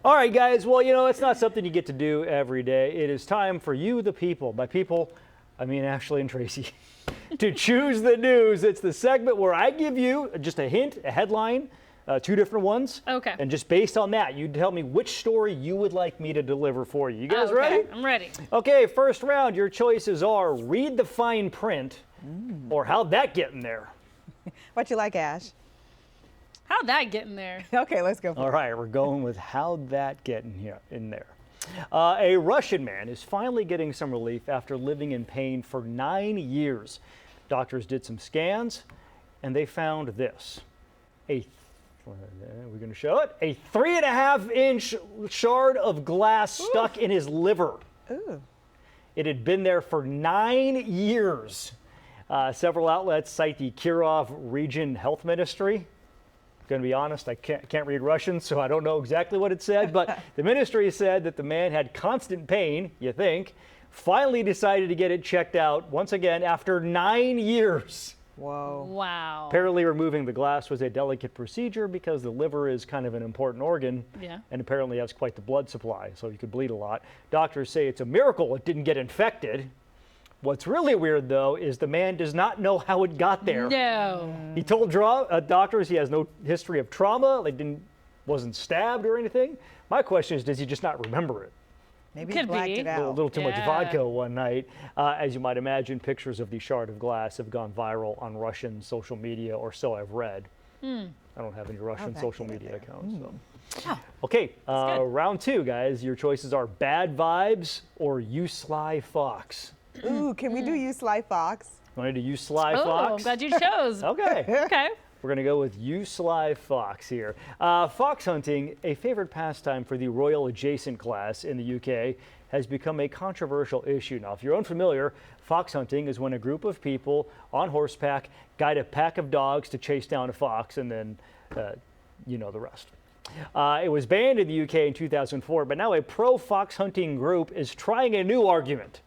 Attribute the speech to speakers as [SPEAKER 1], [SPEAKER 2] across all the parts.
[SPEAKER 1] All right, guys. Well, it's not something you get to do every day. It is time for you, the people. By people, I mean Ashley and Tracy, to choose the news. It's the segment where I give you just a hint, a headline, two different ones.
[SPEAKER 2] Okay.
[SPEAKER 1] And just based on that, you tell me which story you would like me to deliver for you. You guys ready?
[SPEAKER 2] I'm ready.
[SPEAKER 1] Okay, first round. Your choices are read the fine print or how'd that get in there?
[SPEAKER 3] What you like, Ash?
[SPEAKER 2] How'd that get in there?
[SPEAKER 3] Okay, let's go.
[SPEAKER 1] All right, we're going with how'd that get in there. A Russian man is finally getting some relief after living in pain for 9 years. Doctors did some scans, and they found this. We're going to show it. A 3.5-inch shard of glass stuck in his liver.
[SPEAKER 3] Ooh.
[SPEAKER 1] It had been there for 9 years. Several outlets cite the Kirov Region Health Ministry. Going to be honest, I can't read Russian, so I don't know exactly what it said, but the ministry said that the man had constant pain, you think, finally decided to get it checked out once again after 9 years.
[SPEAKER 3] Whoa.
[SPEAKER 2] Wow.
[SPEAKER 1] Apparently removing the glass was a delicate procedure because the liver is kind of an important organ and apparently has quite the blood supply, so you could bleed a lot. Doctors say it's a miracle it didn't get infected. What's really weird, though, is the man does not know how it got there.
[SPEAKER 2] No.
[SPEAKER 1] He told doctors he has no history of trauma, wasn't stabbed or anything. My question is, does he just not remember it?
[SPEAKER 3] Maybe
[SPEAKER 2] Could
[SPEAKER 3] he blacked
[SPEAKER 2] be.
[SPEAKER 3] it
[SPEAKER 1] A
[SPEAKER 3] out.
[SPEAKER 1] little too much vodka one night. As you might imagine, pictures of the shard of glass have gone viral on Russian social media, or so I've read. I don't have any Russian social media accounts. So. Okay, round two, guys. Your choices are bad vibes or you sly fox.
[SPEAKER 3] Ooh, can we do you, Sly Fox?
[SPEAKER 1] Want to do you sly
[SPEAKER 2] Oh,
[SPEAKER 1] fox?
[SPEAKER 2] I'm glad you chose.
[SPEAKER 1] Okay.
[SPEAKER 2] Okay.
[SPEAKER 1] We're going to go with you sly fox here. Fox hunting, a favorite pastime for the royal adjacent class in the UK, has become a controversial issue. Now, if you're unfamiliar, fox hunting is when a group of people on horseback guide a pack of dogs to chase down a fox, and then you know the rest. It was banned in the UK in 2004, but now a pro-fox hunting group is trying a new argument.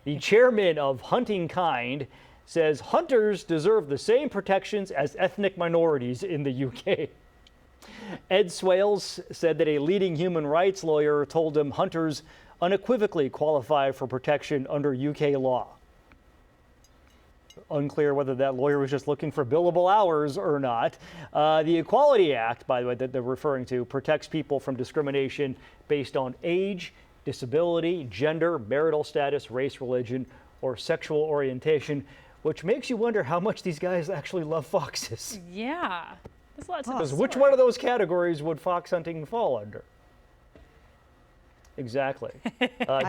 [SPEAKER 1] The chairman of Hunting Kind says hunters deserve the same protections as ethnic minorities in the UK. Ed Swales said that a leading human rights lawyer told him hunters unequivocally qualify for protection under UK law. Unclear whether that lawyer was just looking for billable hours or not. The Equality Act, by the way, that they're referring to, protects people from discrimination based on age, disability, gender, marital status, race, religion, or sexual orientation, which makes you wonder how much these guys actually love foxes.
[SPEAKER 2] Yeah. There's a lot to
[SPEAKER 1] Because
[SPEAKER 2] the
[SPEAKER 1] which
[SPEAKER 2] story.
[SPEAKER 1] one of those categories would fox hunting fall under? Exactly.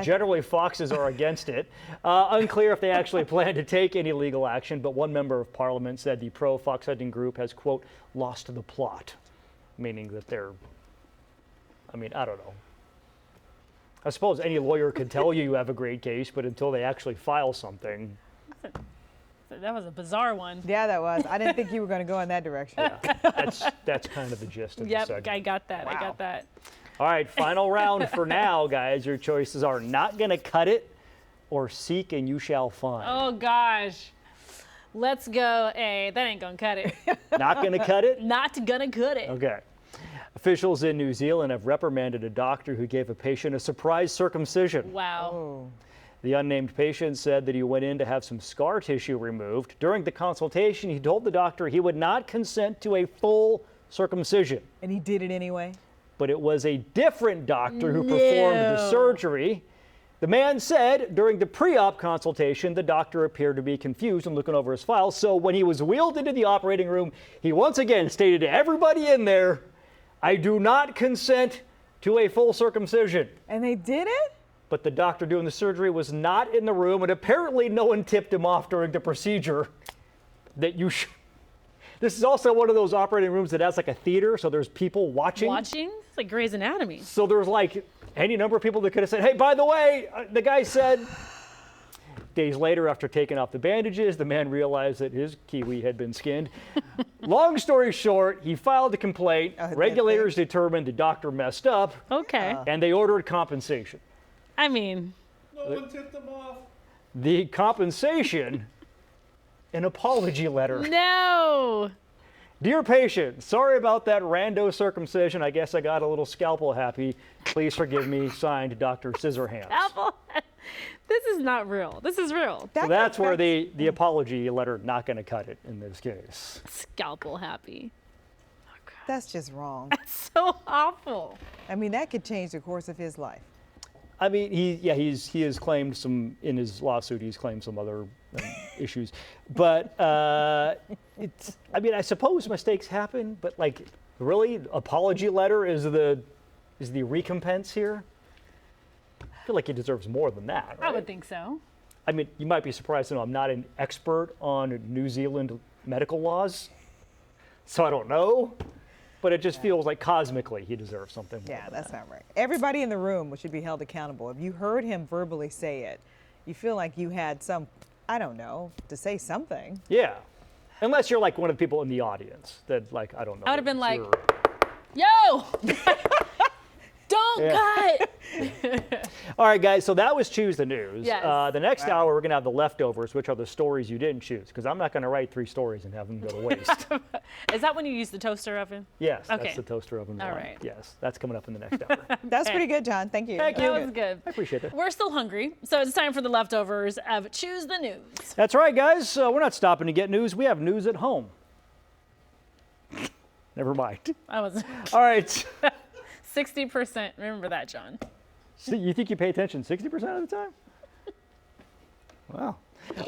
[SPEAKER 1] Generally, foxes are against it. Unclear if they actually plan to take any legal action, but one member of parliament said the pro-fox hunting group has, quote, lost the plot, meaning that they're, I don't know. I suppose any lawyer could tell you have a great case, but until they actually file something.
[SPEAKER 2] That was a bizarre one.
[SPEAKER 3] Yeah, that was. I didn't think you were going to go in that direction.
[SPEAKER 1] Yeah, that's kind of the gist of the
[SPEAKER 2] Yep,
[SPEAKER 1] segment.
[SPEAKER 2] I got that.
[SPEAKER 1] Wow.
[SPEAKER 2] I got that.
[SPEAKER 1] All right, final round for now, guys. Your choices are not going to cut it or seek and you shall find.
[SPEAKER 2] Oh, gosh. Let's go A. That ain't going to cut it.
[SPEAKER 1] Not going to cut it?
[SPEAKER 2] Not going to cut it.
[SPEAKER 1] Okay. Officials in New Zealand have reprimanded a doctor who gave a patient a surprise circumcision.
[SPEAKER 2] Wow.
[SPEAKER 3] Oh.
[SPEAKER 1] The unnamed patient said that he went in to have some scar tissue removed. During the consultation, he told the doctor he would not consent to a full circumcision.
[SPEAKER 3] And he did it anyway?
[SPEAKER 1] But it was a different doctor who performed the surgery. The man said during the pre-op consultation, the doctor appeared to be confused and looking over his files. So when he was wheeled into the operating room, he once again stated to everybody in there, I do not consent to a full circumcision.
[SPEAKER 3] And they did it?
[SPEAKER 1] But the doctor doing the surgery was not in the room, and apparently no one tipped him off during the procedure that you should. This is also one of those operating rooms that has like a theater, so there's people watching.
[SPEAKER 2] Watching? It's like Grey's Anatomy.
[SPEAKER 1] So there's like any number of people that could have said, hey, by the way, the guy said. Days later, after taking off the bandages, the man realized that his kiwi had been skinned. Long story short, he filed a complaint. Regulators determined the doctor messed up.
[SPEAKER 2] Okay.
[SPEAKER 1] And they ordered compensation.
[SPEAKER 2] I mean.
[SPEAKER 4] No one tipped them off.
[SPEAKER 1] The compensation, an apology letter.
[SPEAKER 2] No.
[SPEAKER 1] Dear patient, sorry about that rando circumcision. I guess I got a little scalpel happy. Please forgive me. Signed, Dr. Scissorhands.
[SPEAKER 2] Apple. This is not real. This is real.
[SPEAKER 1] So that's where the apology letter not going to cut it in this case.
[SPEAKER 2] Scalpel happy.
[SPEAKER 3] That's just wrong.
[SPEAKER 2] That's so awful.
[SPEAKER 3] I mean, that could change the course of his life.
[SPEAKER 1] I mean, he has claimed some, in his lawsuit, he's claimed some other issues. But I mean, I suppose mistakes happen, but like, really, apology letter is the recompense here? I feel like he deserves more than that, right?
[SPEAKER 2] I would think so.
[SPEAKER 1] I mean, you might be surprised to know I'm not an expert on New Zealand medical laws, so I don't know. But it just feels like cosmically he deserves something more.
[SPEAKER 3] Yeah, that's not right. Everybody in the room should be held accountable. If you heard him verbally say it, you feel like you had some, I don't know, to say something.
[SPEAKER 1] Yeah. Unless you're like one of the people in the audience that, like, I don't know.
[SPEAKER 2] I would have been like,
[SPEAKER 1] you're-
[SPEAKER 2] yo, don't cut.
[SPEAKER 1] All right, guys, so that was Choose the News.
[SPEAKER 2] Yes.
[SPEAKER 1] The next hour, we're going to have the leftovers, which are the stories you didn't choose, because I'm not going to write 3 stories and have them go to waste.
[SPEAKER 2] Is that when you use the toaster oven?
[SPEAKER 1] Yes,
[SPEAKER 2] Okay.
[SPEAKER 1] that's the toaster oven.
[SPEAKER 2] All
[SPEAKER 1] one.
[SPEAKER 2] right.
[SPEAKER 1] Yes, that's coming up in the next hour.
[SPEAKER 3] That's pretty good, John. Thank you.
[SPEAKER 1] Thank you.
[SPEAKER 2] That was good.
[SPEAKER 1] I appreciate it.
[SPEAKER 2] We're still hungry, so it's time for the leftovers of Choose the News.
[SPEAKER 1] That's right, guys. We're not stopping to get news. We have news at home. Never mind.
[SPEAKER 2] I was
[SPEAKER 1] All right.
[SPEAKER 2] 60%. Remember that, John.
[SPEAKER 1] So you think you pay attention 60% of the time? Wow.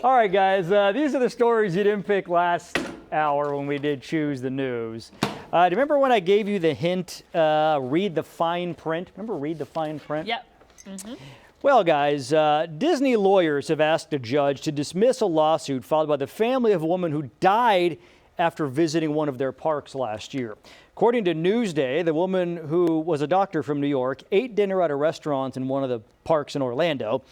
[SPEAKER 1] All right, guys. These are the stories you didn't pick last hour when we did Choose the News. Do you remember when I gave you the hint, read the fine print? Remember read the fine print?
[SPEAKER 2] Yep.
[SPEAKER 1] Well, guys, Disney lawyers have asked a judge to dismiss a lawsuit filed by the family of a woman who died after visiting one of their parks last year. According to Newsday, the woman, who was a doctor from New York, ate dinner at a restaurant in one of the parks in Orlando.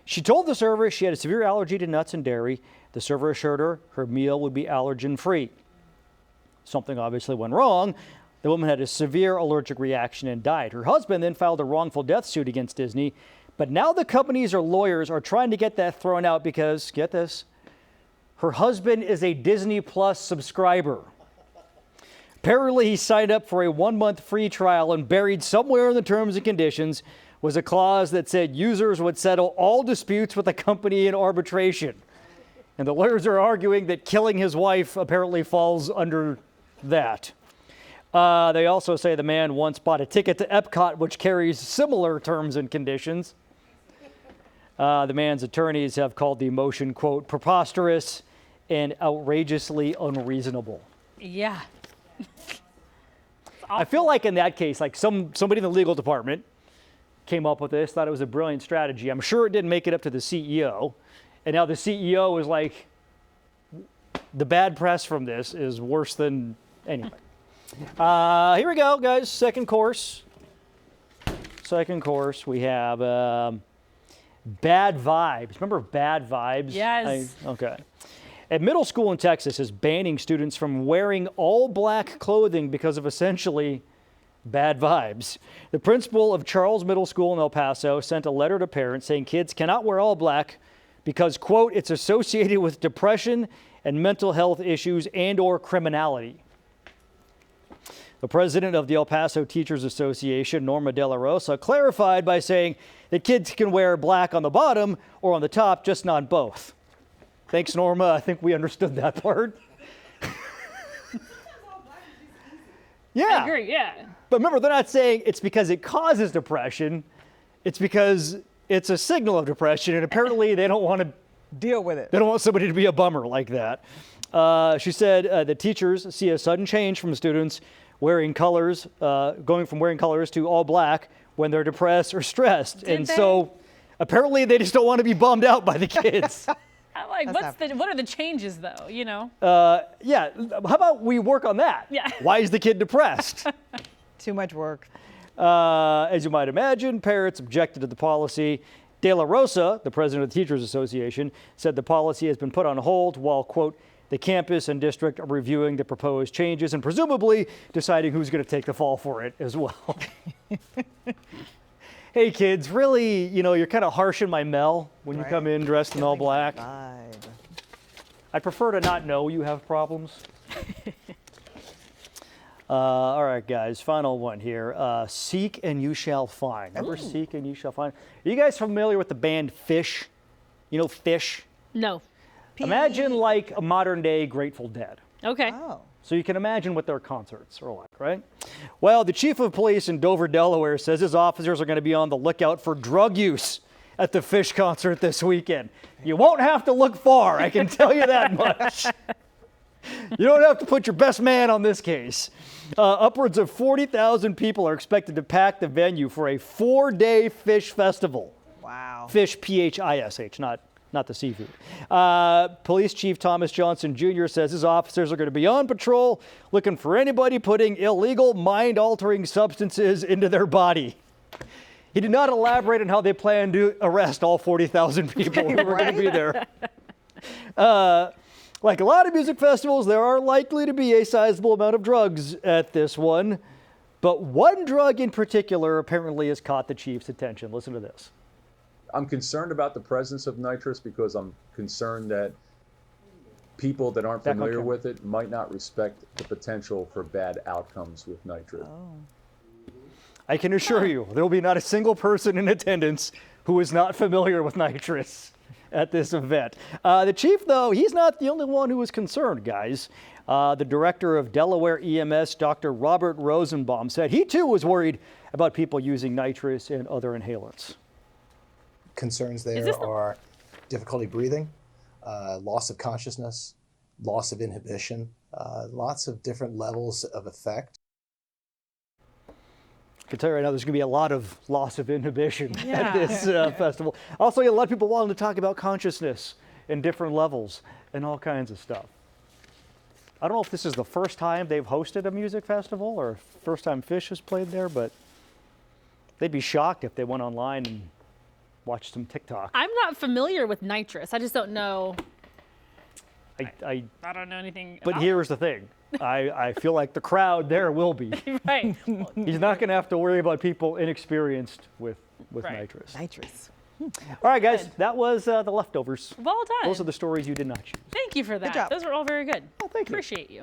[SPEAKER 1] She told the server she had a severe allergy to nuts and dairy. The server assured her her meal would be allergen-free. Something obviously went wrong. The woman had a severe allergic reaction and died. Her husband then filed a wrongful death suit against Disney. But now the companies or lawyers are trying to get that thrown out because, get this, her husband is a Disney Plus subscriber. Apparently, he signed up for a 1-month free trial, and buried somewhere in the terms and conditions was a clause that said users would settle all disputes with the company in arbitration. And the lawyers are arguing that killing his wife apparently falls under that. They also say the man once bought a ticket to Epcot, which carries similar terms and conditions. The man's attorneys have called the motion, quote, preposterous and outrageously unreasonable.
[SPEAKER 2] Yeah.
[SPEAKER 1] I feel like in that case, like somebody in the legal department came up with this, thought it was a brilliant strategy. I'm sure it didn't make it up to the CEO. And now the CEO is like, the bad press from this is worse than anyway. Here we go, guys. Second course. We have bad vibes. Remember bad vibes?
[SPEAKER 2] Yes.
[SPEAKER 1] Okay. A middle school in Texas is banning students from wearing all black clothing because of essentially bad vibes. The principal of Charles Middle School in El Paso sent a letter to parents saying kids cannot wear all black because, quote, it's associated with depression and mental health issues and or criminality. The president of the El Paso Teachers Association, Norma De La Rosa, clarified by saying that kids can wear black on the bottom or on the top, just not both. Thanks, Norma. I think we understood that part. Yeah.
[SPEAKER 2] I agree, yeah.
[SPEAKER 1] But remember, they're not saying it's because it causes depression. It's because it's a signal of depression, and apparently they don't want to
[SPEAKER 3] Deal with it.
[SPEAKER 1] They don't want somebody to be a bummer like that. She said the teachers see a sudden change from students wearing colors, going from wearing colors to all black when they're depressed or stressed.
[SPEAKER 2] Did they?
[SPEAKER 1] So apparently they just don't want to be bummed out by the kids.
[SPEAKER 2] I'm like, what are the changes though, you know?
[SPEAKER 1] Yeah, how about we work on that?
[SPEAKER 2] Yeah.
[SPEAKER 1] Why is the kid depressed?
[SPEAKER 3] Too much work.
[SPEAKER 1] As you might imagine, parents objected to the policy. De La Rosa, the president of the Teachers Association, said the policy has been put on hold while, quote, the campus and district are reviewing the proposed changes and presumably deciding who's going to take the fall for it as well. Hey kids, really, you know, you're kind of harshing my Mel when you
[SPEAKER 3] Right.
[SPEAKER 1] come in dressed in all black.
[SPEAKER 3] Vibe.
[SPEAKER 1] I prefer to not know you have problems. All right, guys, final one here. Seek and you shall find. Remember Seek and you shall find? Are you guys familiar with the band Fish? You know Fish?
[SPEAKER 2] No.
[SPEAKER 1] Imagine like a modern day Grateful Dead.
[SPEAKER 2] Okay.
[SPEAKER 3] Oh.
[SPEAKER 1] So you can imagine what their concerts are like, right? Well, the chief of police in Dover, Delaware says his officers are going to be on the lookout for drug use at the Fish concert this weekend. You won't have to look far, I can tell you that much. You don't have to put your best man on this case. Upwards of 40,000 people are expected to pack the venue for a 4-day Fish festival.
[SPEAKER 3] Wow.
[SPEAKER 1] Fish, P-H-I-S-H, not the seafood. Police Chief Thomas Johnson Jr. says his officers are going to be on patrol looking for anybody putting illegal mind-altering substances into their body. He did not elaborate on how they plan to arrest all 40,000 people who are going to be there. Like a lot of music festivals, there are likely to be a sizable amount of drugs at this one. But one drug in particular apparently has caught the chief's attention. Listen to this.
[SPEAKER 4] I'm concerned about the presence of nitrous because I'm concerned that people that aren't familiar with it might not respect the potential for bad outcomes with nitrous.
[SPEAKER 3] Oh.
[SPEAKER 1] I can assure you, there will be not a single person in attendance who is not familiar with nitrous at this event. The chief, though, he's not the only one who is concerned, guys. The director of Delaware EMS, Dr. Robert Rosenbaum, said he too was worried about people using nitrous and other inhalants.
[SPEAKER 5] Concerns there are difficulty breathing, loss of consciousness, loss of inhibition, lots of different levels of effect.
[SPEAKER 1] I can tell you right now, there's going to be a lot of loss of inhibition at this festival. Also, a lot of people wanting to talk about consciousness and different levels and all kinds of stuff. I don't know if this is the first time they've hosted a music festival or first time Fish has played there, but they'd be shocked if they went online and watched some TikTok.
[SPEAKER 2] I'm not familiar with nitrous. I just don't know.
[SPEAKER 1] I
[SPEAKER 2] don't know anything
[SPEAKER 1] But
[SPEAKER 2] about
[SPEAKER 1] here's the thing. I feel like the crowd there will be.
[SPEAKER 2] it. Right.
[SPEAKER 1] He's not going to have to worry about people inexperienced with
[SPEAKER 2] Right.
[SPEAKER 1] nitrous.
[SPEAKER 3] Nitrous.
[SPEAKER 1] All right, guys, that was the leftovers.
[SPEAKER 2] Well done.
[SPEAKER 1] Those are the stories you did not choose.
[SPEAKER 2] Thank you for that.
[SPEAKER 3] job.
[SPEAKER 2] Those were all very good.
[SPEAKER 1] Oh, thank you.
[SPEAKER 2] Appreciate you.